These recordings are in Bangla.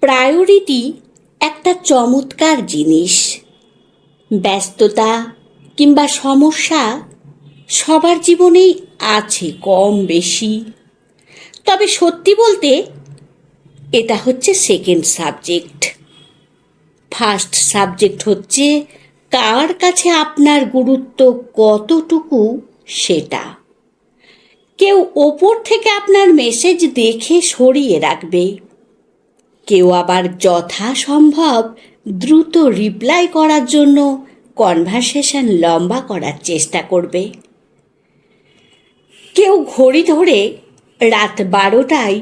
প্রায়োরিটি একটা চমৎকার জিনিস। ব্যস্ততা কিংবা সমস্যা সবার জীবনেই আছে কম বেশি, তবে সত্যি বলতে এটা হচ্ছে সেকেন্ড সাবজেক্ট। ফার্স্ট সাবজেক্ট হচ্ছে কার কাছে আপনার গুরুত্ব কতটুকু সেটা। কেউ ওপর থেকে আপনার মেসেজ দেখে সরিয়ে রাখবে, কেউ আবার যথাসম্ভব দ্রুত রিপ্লাই করার জন্য কনভারসেশন লম্বা করার চেষ্টা করবে। কেউ ঘড়ি ধরে রাত 12টায়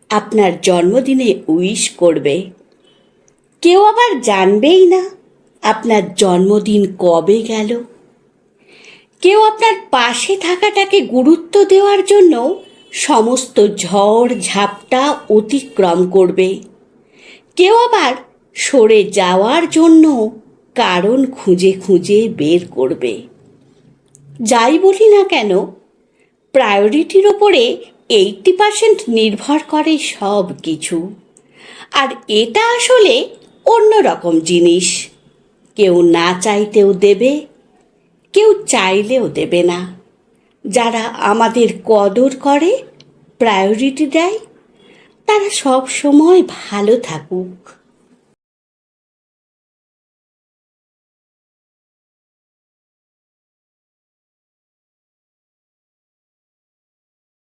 আপনার জন্মদিনে উইশ করবে, কেউ আবার জানবেই না আপনার জন্মদিন কবে গেল। কেউ আপনার পাশে থাকাটাকে গুরুত্ব দেওয়ার জন্য সমস্ত ঝড় ঝাপটা অতিক্রম করবে, কেউ আবার সরে যাওয়ার জন্য কারণ খুঁজে খুঁজে বের করবে। যাই বলি না কেন, প্রায়োরিটির ওপরে 80% নির্ভর করে সব কিছু। আর এটা আসলে অন্যরকম জিনিস। কেউ না চাইতেও দেবে, কেউ চাইলেও দেবে না। যারা আমাদের কদর করে, প্রায়োরিটি দেয়, তারা সব সময় ভালো থাকুক।